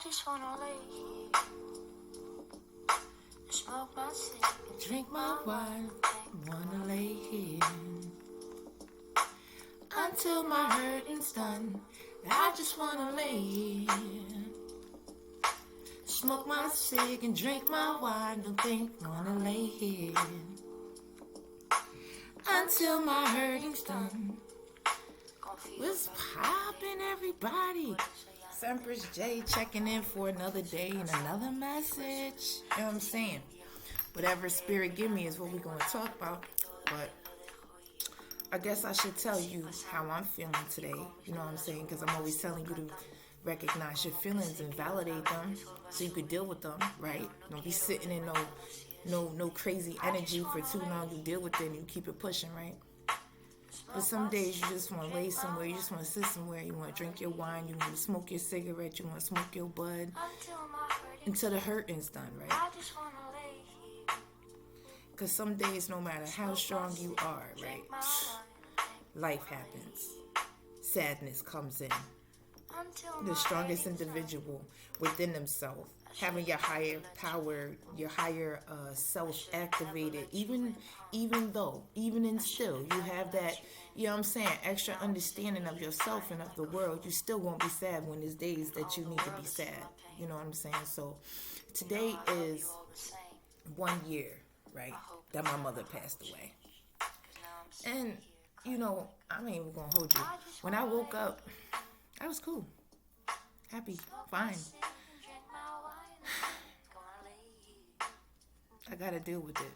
just wanna lay here, smoke my cigarette, Drink my wine, wanna lay here until my hurting's done. I just wanna lay here, smoke my cig and drink my wine. Don't think, wanna lay here until my hurting's done. What's poppin', everybody? Empress J checking in for another day and another message. You know what I'm saying? Whatever spirit give me is what we're going to talk about. But I guess I should tell you how I'm feeling today. You know what I'm saying? Because I'm always telling you to recognize your feelings and validate them so you could deal with them, right? Don't be sitting in no crazy energy for too long. You deal with it and you keep it pushing, right? But some days you just want to lay somewhere, you just want to sit somewhere, you want to drink your wine, you want to smoke your cigarette, you want to smoke your bud until the hurting's done, right? Because some days, no matter how strong you are, right, life happens. Sadness comes in. The strongest individual within themselves, having your higher power, your higher self activated, even and still, you have that, you know what I'm saying, extra understanding of yourself and of the world. You still won't be sad when there's days that you need to be sad. You know what I'm saying? So today is 1 year, right, that my mother passed away. And, you know, I ain't even gonna hold you. When I woke up, I was cool, happy, fine. I gotta deal with it.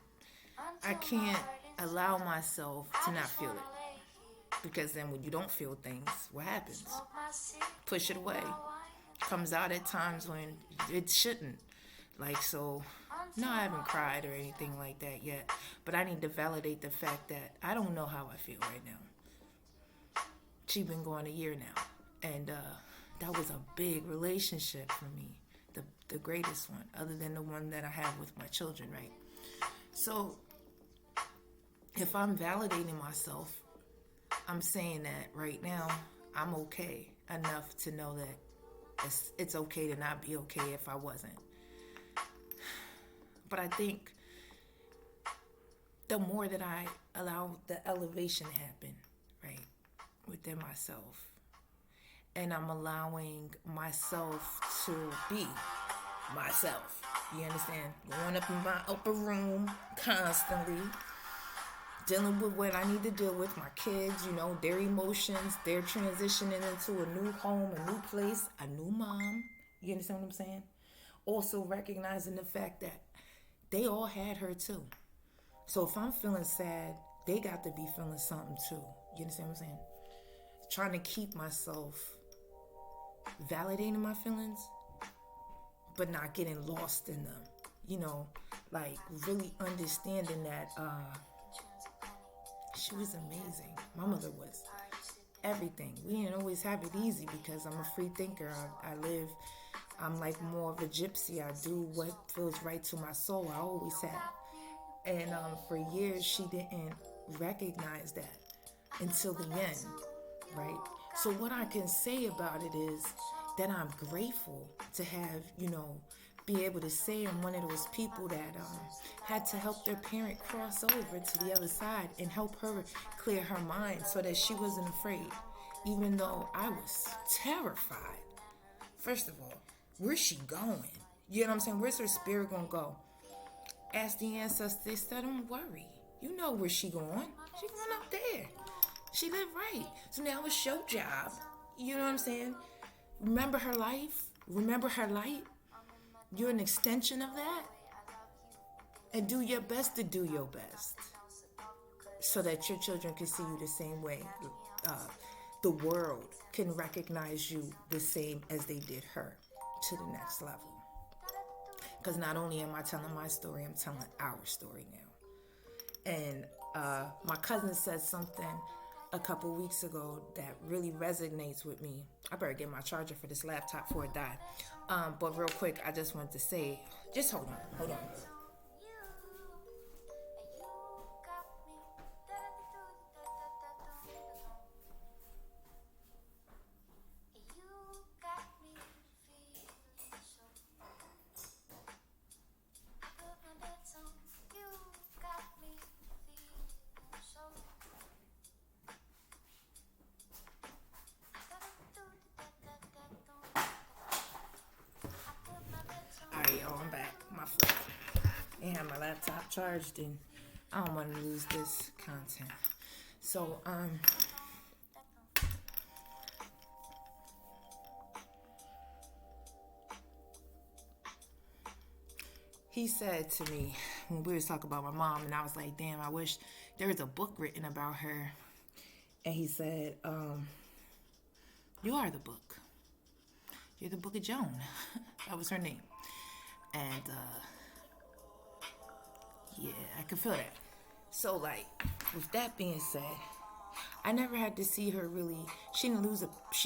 I can't allow myself to not feel it. Because then when you don't feel things, what happens? Push it away. Comes out at times when it shouldn't. Like, so, no, I haven't cried or anything like that yet. But I need to validate the fact that I don't know how I feel right now. She's been going 1 year now. And that was a big relationship for me. The greatest one, other than the one that I have with my children, right? So, if I'm validating myself, I'm saying that right now, I'm okay enough to know that it's okay to not be okay if I wasn't. But I think the more that I allow the elevation to happen, right, within myself, and I'm allowing myself to be myself. You understand? Going up in my upper room constantly, dealing with what I need to deal with, my kids, you know, their emotions, they're transitioning into a new home, a new place, a new mom. You understand what I'm saying? Also recognizing the fact that they all had her too. So if I'm feeling sad, they got to be feeling something too. You understand what I'm saying? Trying to keep myself validating my feelings, but not getting lost in them. You know, like really understanding that she was amazing. My mother was everything. We didn't always have it easy because I'm a free thinker. I'm like more of a gypsy. I do what feels right to my soul. I always have. And for years, she didn't recognize that until the end, right? So what I can say about it is that I'm grateful to have, you know, be able to say I'm one of those people that had to help their parent cross over to the other side and help her clear her mind so that she wasn't afraid, even though I was terrified. First of all, where's she going? You know what I'm saying? Where's her spirit gonna go? Ask the ancestors. They said, don't worry. You know where she going. She going up there. She lived right. So now it's your job. You know what I'm saying? Remember her life. Remember her light. You're an extension of that. And do your best to do your best. So that your children can see you the same way. The world can recognize you the same as they did her to the next level. Because not only am I telling my story, I'm telling our story now. And my cousin said something a couple weeks ago that really resonates with me. I better get my charger for this laptop before it die. But real quick, I just wanted to say, just hold on. charged and I don't want to lose this content. So, he said to me when we was talking about my mom, and I was like, damn, I wish there was a book written about her. And he said, you are the book. You're the Book of Joan. That was her name. And, yeah, I could feel that. So, like, with that being said, I never had to see her really. She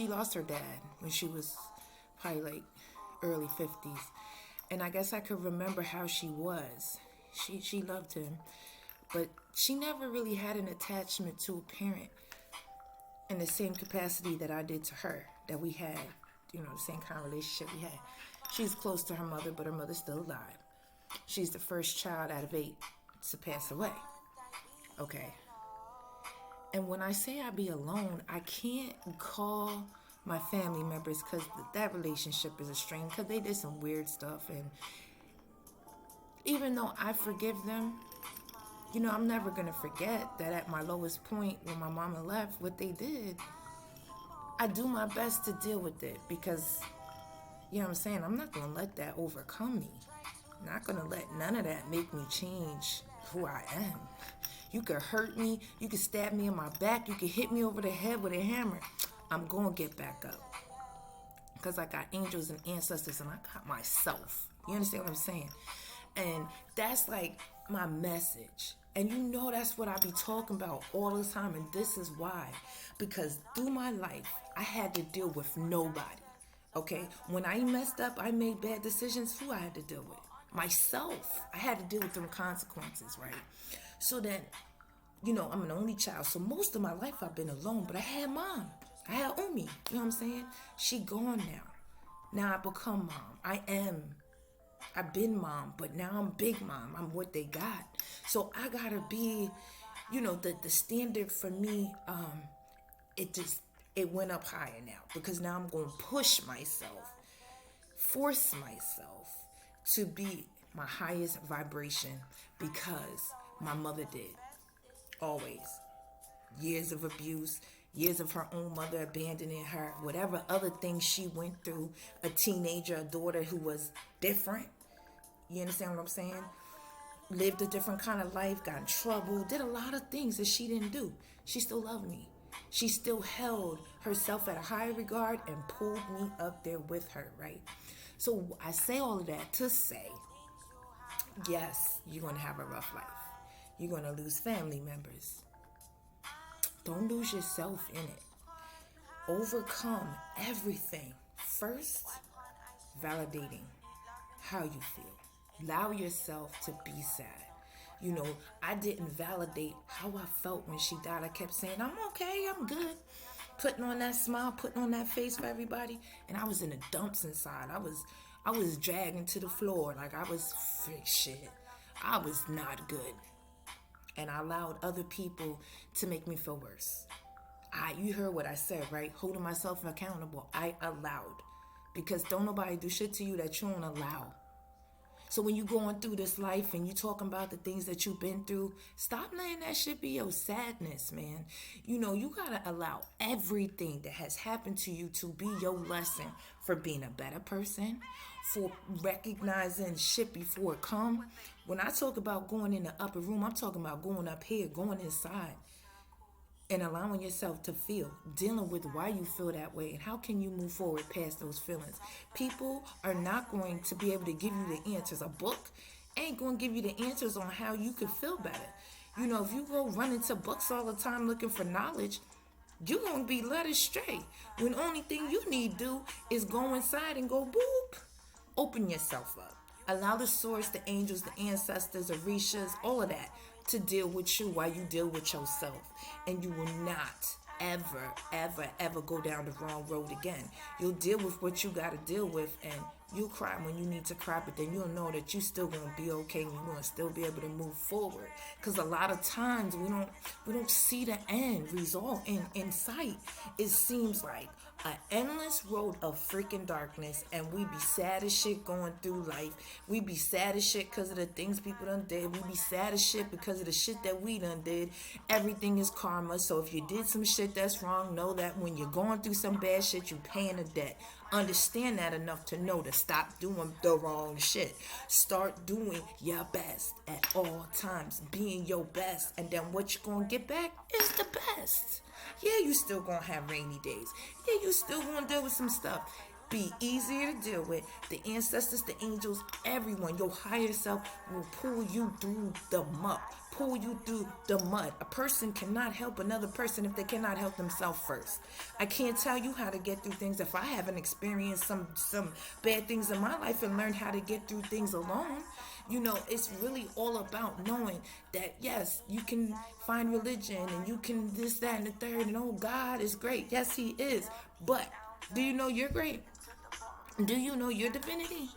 lost her dad when she was probably like early 50s. And I guess I could remember how she was. She loved him. But she never really had an attachment to a parent in the same capacity that I did to her, that we had, the same kind of relationship we had. She's close to her mother, but her mother's still alive. She's the first child out of 8 to pass away. Okay. And when I say I be alone, I can't call my family members because that relationship is a strain because they did some weird stuff. And even though I forgive them, I'm never going to forget that at my lowest point when my mama left, what they did, I do my best to deal with it because, you know what I'm saying, I'm not going to let that overcome me. I'm not going to let none of that make me change who I am. You could hurt me, you could stab me in my back, you could hit me over the head with a hammer. I'm going to get back up because I got angels and ancestors and I got myself. You understand what I'm saying? And that's like my message. And that's what I be talking about all the time. And this is why. Because through my life, I had to deal with nobody. Okay? When I messed up, I made bad decisions. Who I had to deal with? Myself. I had to deal with them consequences, right? So then, I'm an only child. So most of my life I've been alone. But I had mom. I had Umi. You know what I'm saying? She gone now. Now I become mom. I've been mom, but now I'm big mom. I'm what they got. So I gotta be, the standard for me, it went up higher now because now I'm going to push myself, force myself to be my highest vibration because my mother did. Always. Years of abuse, years of her own mother abandoning her, whatever other things she went through, a teenager, a daughter who was different. You understand what I'm saying? Lived a different kind of life, got in trouble, did a lot of things that she didn't do. She still loved me. She still held herself at a high regard and pulled me up there with her, right? So I say all of that to say, yes, you're going to have a rough life. You're going to lose family members. Don't lose yourself in it. Overcome everything. First, validating how you feel. Allow yourself to be sad. I didn't validate how I felt when she died. I kept saying, I'm okay, I'm good. Putting on that smile, putting on that face for everybody. And I was in the dumps inside. I was dragging to the floor like I was shit. I was not good. And I allowed other people to make me feel worse. You heard what I said, right? Holding myself accountable. I allowed. Because don't nobody do shit to you that you don't allow. So when you going through this life and you talking about the things that you've been through, stop letting that shit be your sadness, man. You gotta allow everything that has happened to you to be your lesson for being a better person, for recognizing shit before it come. When I talk about going in the upper room, I'm talking about going up here, going inside, and allowing yourself to feel, dealing with why you feel that way and how can you move forward past those feelings. People are not going to be able to give you the answers. A book ain't going to give you the answers on how you can feel better. If you go running to books all the time looking for knowledge, you're going to be led astray. When the only thing you need to do is go inside and go boop. Open yourself up. Allow the source, the angels, the ancestors, Orishas, all of that to deal with you while you deal with yourself. And you will not ever, ever, ever go down the wrong road again. You'll deal with what you got to deal with and You cry when you need to cry, but then you'll know that you still gonna be okay and you're gonna still be able to move forward. Cause a lot of times we don't see the end result in sight. It seems like an endless road of freaking darkness, and we be sad as shit going through life. We be sad as shit because of the things people done did. We be sad as shit because of the shit that we done did. Everything is karma. So if you did some shit that's wrong, know that when you're going through some bad shit, you paying a debt. Understand that enough to know to stop doing the wrong shit. Start doing your best at all times, being your best, and then what you're gonna get back is the best. Yeah, you still gonna have rainy days. Yeah, you still gonna deal with some stuff. Be easier to deal with. The ancestors, the angels, everyone, your higher self will pull you through the muck, pull you through the mud. A person cannot help another person if they cannot help themselves first. I can't tell you how to get through things if I haven't experienced some bad things in my life and learned how to get through things alone. You know, it's really all about knowing that, yes, you can find religion and you can this, that, and the third, and oh, God is great. Yes, he is. But do you know you're great? Do you know your divinity?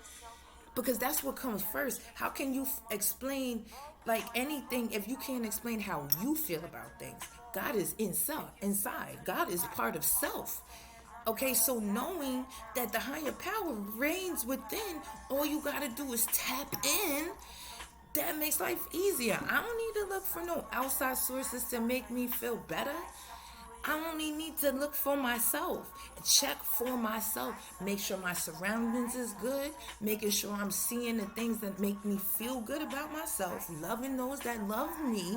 Because that's what comes first. How can you explain like anything if you can't explain how you feel about things? God is inside. God is part of self. Okay, so knowing that the higher power reigns within, all you gotta do is tap in. That makes life easier. I don't need to look for no outside sources to make me feel better. I only need to look for myself, check for myself, make sure my surroundings is good, making sure I'm seeing the things that make me feel good about myself, loving those that love me,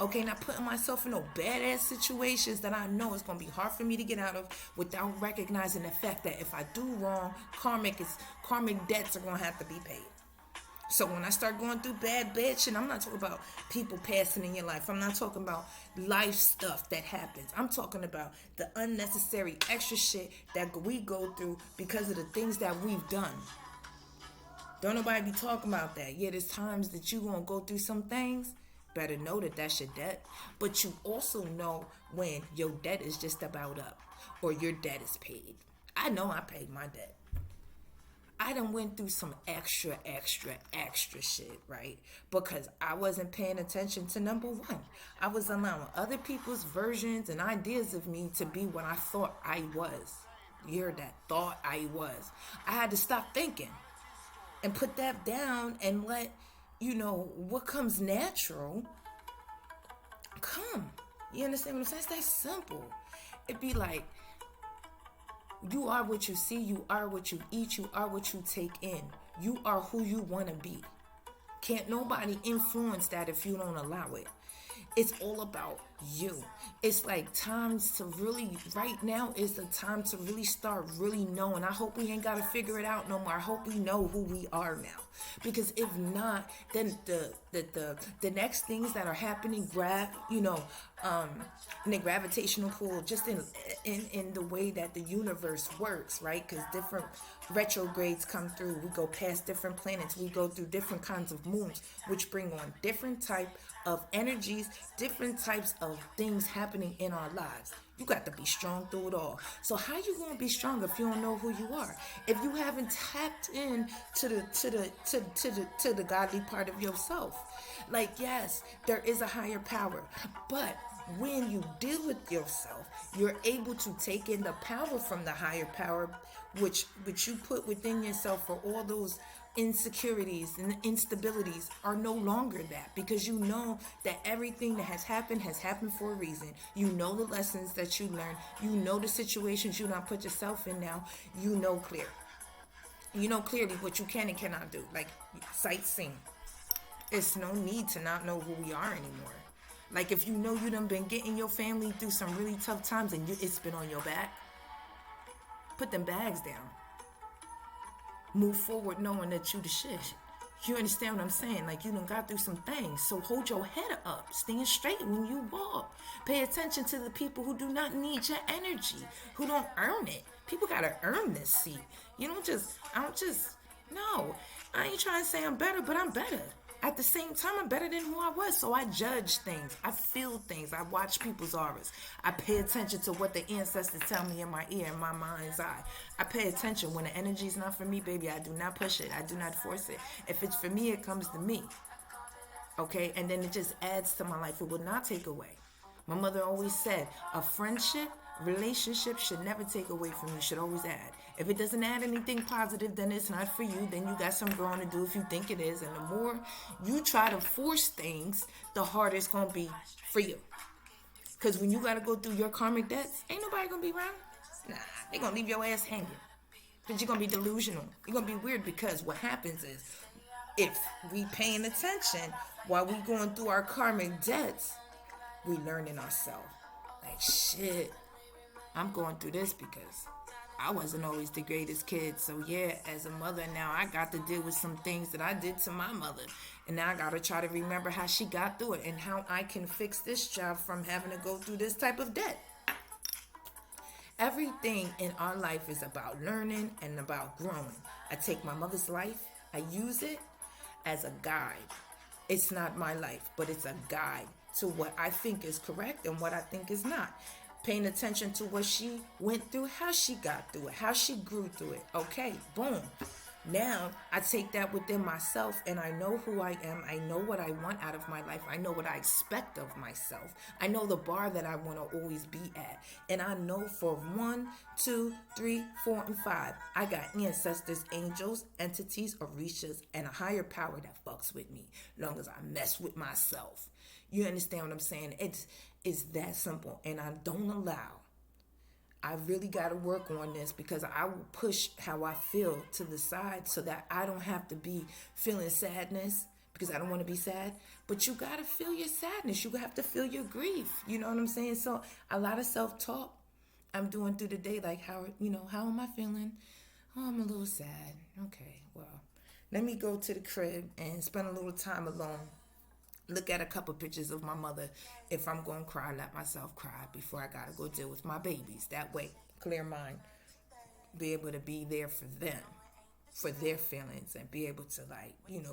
okay, not putting myself in no badass situations that I know it's going to be hard for me to get out of without recognizing the fact that if I do wrong, karmic debts are going to have to be paid. So when I start going through bad shit, I'm not talking about people passing in your life. I'm not talking about life stuff that happens. I'm talking about the unnecessary extra shit that we go through because of the things that we've done. Don't nobody be talking about that. Yeah, there's times that you gonna go through some things. Better know that that's your debt. But you also know when your debt is just about up or your debt is paid. I know I paid my debt. I done went through some extra shit, right? Because I wasn't paying attention to number one. I was allowing other people's versions and ideas of me to be what I thought I was. You're that thought I was. I had to stop thinking and put that down and let, what comes natural come. You understand what I'm saying? It's that simple. It'd be like, you are what you see, you are what you eat, you are what you take in. You are who you want to be. Can't nobody influence that if you don't allow it. It's all about you. It's like times to really, right now is the time to really start really knowing. I hope we ain't got to figure it out no more. I hope we know who we are now. Because if not, then the next things that are happening, in the gravitational pull, just in the way that the universe works, right? Because different retrogrades come through. We go past different planets. We go through different kinds of moons, which bring on different type of energies, different types of things happening in our lives. You got to be strong through it all. So how you gonna be strong if you don't know who you are? If you haven't tapped in to the godly part of yourself? Like, yes, there is a higher power, but when you deal with yourself, you're able to take in the power from the higher power, which you put within yourself for all those insecurities and instabilities are no longer that, because you know that everything that has happened for a reason. You know the lessons that you learned. You know the situations you not put yourself in now. You know clear. You know clearly what you can and cannot do. Like sightseeing. It's no need to not know who we are anymore. Like if you know you done been getting your family through some really tough times and it's been on your back, put them bags down. Move forward knowing that you the shit. You understand what I'm saying? Like you done got through some things. So hold your head up. Stand straight when you walk. Pay attention to the people who do not need your energy. Who don't earn it. People gotta earn this seat. No. I ain't trying to say I'm better, but I'm better. At the same time, I'm better than who I was. So I judge things. I feel things. I watch people's auras. I pay attention to what the ancestors tell me in my ear, in my mind's eye. I pay attention. When the energy's not for me, baby, I do not push it. I do not force it. If it's for me, it comes to me. Okay? And then it just adds to my life. It will not take away. My mother always said, a friendship, relationship should never take away from you, should always add. If it doesn't add anything positive, then it's not for you. Then you got some growing to do if you think it is. And the more you try to force things, the harder it's going to be for you. Because when you got to go through your karmic debts, ain't nobody going to be around. Nah, they going to leave your ass hanging. Because you're going to be delusional. You're going to be weird because what happens is, if we paying attention while we going through our karmic debts, we learning ourselves. Like, shit, I'm going through this because I wasn't always the greatest kid. So yeah, as a mother now, I got to deal with some things that I did to my mother. And now I got to try to remember how she got through it and how I can fix this job from having to go through this type of debt. Everything in our life is about learning and about growing. I take my mother's life, I use it as a guide. It's not my life, but it's a guide to what I think is correct and what I think is not. Paying attention to what she went through, how she got through it, how she grew through it. Okay, boom. Now I take that within myself and I know who I am. I know what I want out of my life. I know what I expect of myself. I know the bar that I want to always be at. And I know for 1, 2, 3, 4, and 5, I got ancestors, angels, entities, orishas, and a higher power that fucks with me long as I mess with myself. You understand what I'm saying? It's that simple. And I don't allow. I really got to work on this because I will push how I feel to the side so that I don't have to be feeling sadness because I don't want to be sad. But you got to feel your sadness. You have to feel your grief. You know what I'm saying? So a lot of self-talk I'm doing through the day, like how am I feeling? Oh, I'm a little sad. Okay, well, let me go to the crib and spend a little time alone. Look at a couple pictures of my mother. If I'm going to cry, let myself cry before I got to go deal with my babies. That way, clear mind, be able to be there for them, for their feelings, and be able to,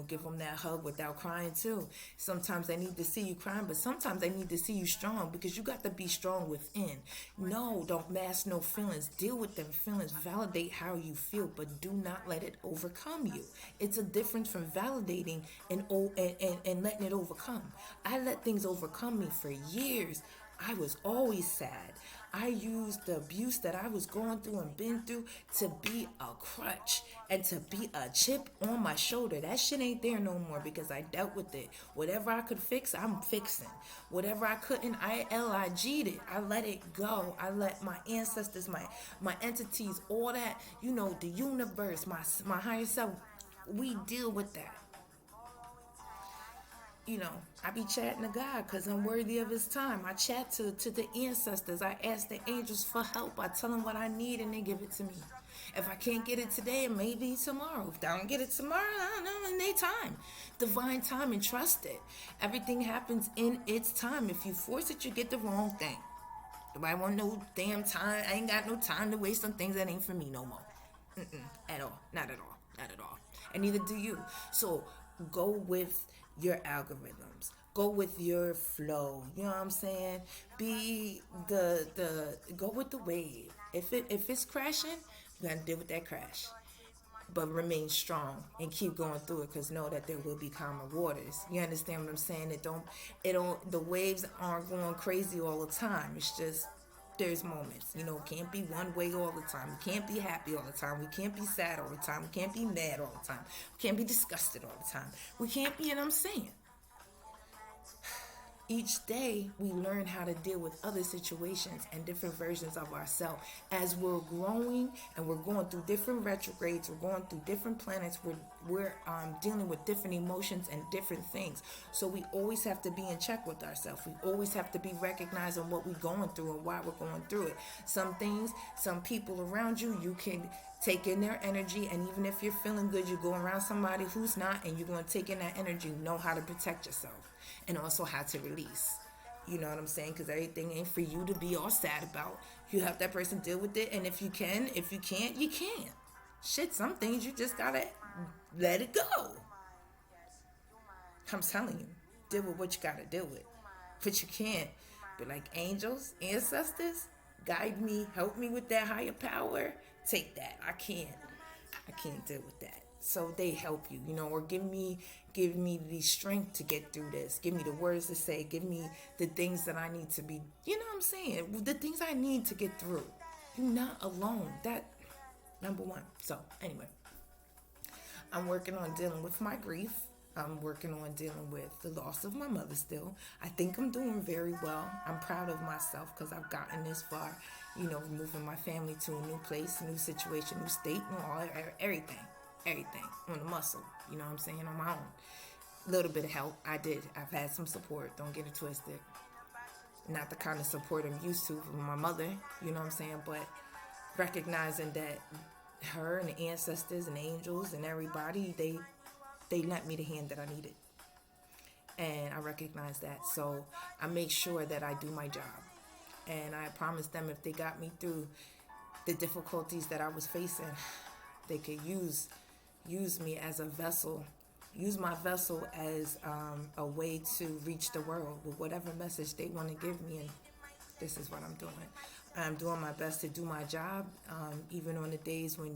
give them that hug without crying too. Sometimes they need to see you crying, but sometimes they need to see you strong because you got to be strong within. No, don't mask no feelings. Deal with them feelings. Validate how you feel, but do not let it overcome you. It's a difference from validating and letting it overcome. I let things overcome me for years. I was always sad. I used the abuse that I was going through and been through to be a crutch and to be a chip on my shoulder. That shit ain't there no more because I dealt with it. Whatever I could fix, I'm fixing. Whatever I couldn't, I LIG'd it. I let it go. I let my ancestors, my entities, all that, the universe, my higher self, we deal with that. I be chatting to God because I'm worthy of his time. I chat to the ancestors. I ask the angels for help. I tell them what I need and they give it to me. If I can't get it today, it may be tomorrow. If I don't get it tomorrow, I don't know, in their time. Divine time, and trust it. Everything happens in its time. If you force it, you get the wrong thing. Nobody want no damn time. I ain't got no time to waste on things that ain't for me no more. At all. Not at all. Not at all. And neither do you. So go with your algorithms. Go with your flow. You know what I'm saying? Be go with the wave. If it's crashing, you gotta deal with that crash. But remain strong and keep going through it because know that there will be calmer waters. You understand what I'm saying? The waves aren't going crazy all the time. It's just there's moments. Can't be one way all the time. We can't be happy all the time. We can't be sad all the time. We can't be mad all the time. We can't be disgusted all the time. We can't be, I'm saying. Each day, we learn how to deal with other situations and different versions of ourselves. As we're growing and we're going through different retrogrades, we're going through different planets, we're dealing with different emotions and different things. So we always have to be in check with ourselves. We always have to be recognizing what we're going through and why we're going through it. Some things, some people around you, you can take in their energy, and even if you're feeling good, you go around somebody who's not, and you're going to take in that energy. Know how to protect yourself. And also how to release. You know what I'm saying? Because everything ain't for you to be all sad about. You have that person deal with it. And if you can, if you can't, you can't. Shit, some things you just gotta let it go. I'm telling you, deal with what you got to deal with. But you can't. But like angels, ancestors, guide me, help me with that higher power. Take that. I can't. I can't deal with that. So they help you, or give me the strength to get through this. Give me the words to say. Give me the things that I need to be, you know what I'm saying? The things I need to get through. You're not alone. That, number one. So, anyway, I'm working on dealing with my grief. I'm working on dealing with the loss of my mother still. I think I'm doing very well. I'm proud of myself because I've gotten this far, moving my family to a new place, new situation, new state, everything on the muscle, you know what I'm saying, on my own. A little bit of help, I've had some support, don't get it twisted. Not the kind of support I'm used to from my mother, you know what I'm saying, but recognizing that her and the ancestors and angels and everybody, they lent me the hand that I needed. And I recognize that. So I make sure that I do my job. And I promised them if they got me through the difficulties that I was facing, they could use me as a vessel, use my vessel as a way to reach the world with whatever message they want to give me. And this is what I'm doing. I'm doing my best to do my job, even on the days when,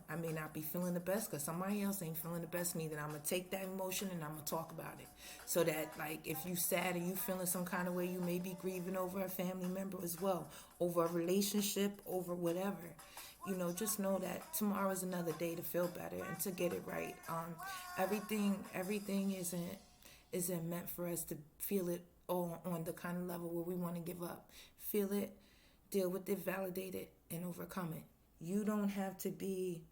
I may not be feeling the best because somebody else ain't feeling the best neither. I'm going to take that emotion and I'm going to talk about it. So that, like, if you sad and you feeling some kind of way, you may be grieving over a family member as well, over a relationship, over whatever. Just know that tomorrow is another day to feel better and to get it right. Everything isn't meant for us to feel it all on the kind of level where we want to give up. Feel it, deal with it, validate it, and overcome it. You don't have to be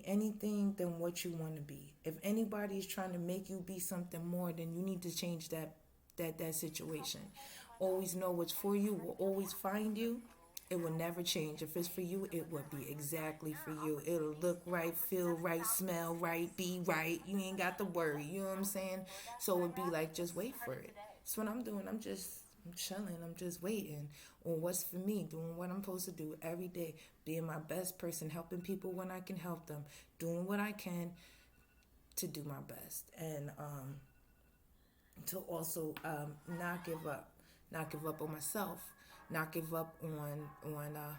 anything than what you want to be. If anybody is trying to make you be something more, then you need to change that situation. Always know what's for you will always find you. It will never change. If it's for you, it will be exactly for you. It'll look right, feel right, smell right, be right. You ain't got to worry. You know what I'm saying? So it would be like, just wait for it. That's what I'm doing. I'm chilling. I'm just waiting on what's for me, doing what I'm supposed to do every day, being my best person, helping people when I can help them, doing what I can to do my best, and to also not give up on myself, not give up on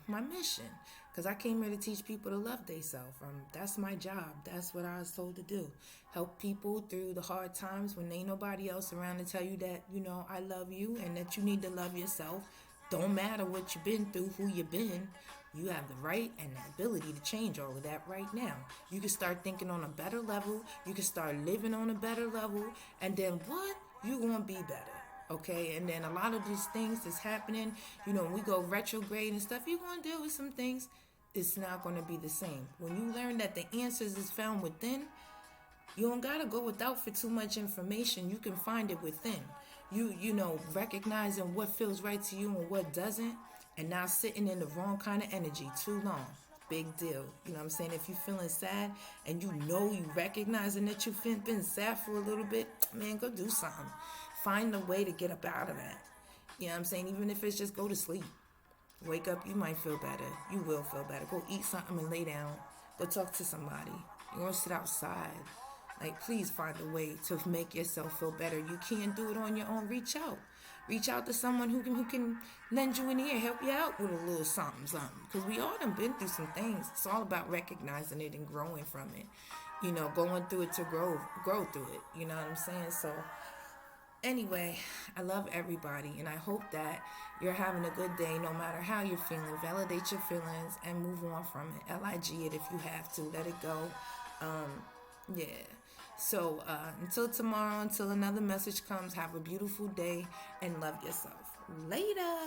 my mission, because I came here to teach people to love themselves. That's my job. That's what I was told to do. Help people through the hard times when ain't nobody else around to tell you that, I love you and that you need to love yourself. Don't matter what you've been through, who you've been. You have the right and the ability to change all of that right now. You can start thinking on a better level. You can start living on a better level. And then what? You're going to be better. Okay, and then a lot of these things that's happening, when we go retrograde and stuff, you're going to deal with some things. It's not going to be the same. When you learn that the answers is found within, you don't got to go without for too much information. You can find it within. Recognizing what feels right to you and what doesn't, and not sitting in the wrong kind of energy too long. Big deal. You know what I'm saying? If you're feeling sad and you recognizing that you've been sad for a little bit, man, go do something. Find a way to get up out of that. You know what I'm saying? Even if it's just go to sleep. Wake up, you might feel better. You will feel better. Go eat something and lay down. Go talk to somebody. You're going to sit outside. Like, please find a way to make yourself feel better. You can't do it on your own. Reach out. Reach out to someone who can lend you an ear, help you out with a little something. Because we all done been through some things. It's all about recognizing it and growing from it. Going through it to grow through it. You know what I'm saying? So, anyway, I love everybody, and I hope that you're having a good day no matter how you're feeling. Validate your feelings and move on from it. LIG it if you have to. Let it go. Yeah. So until tomorrow, until another message comes, have a beautiful day and love yourself. Later.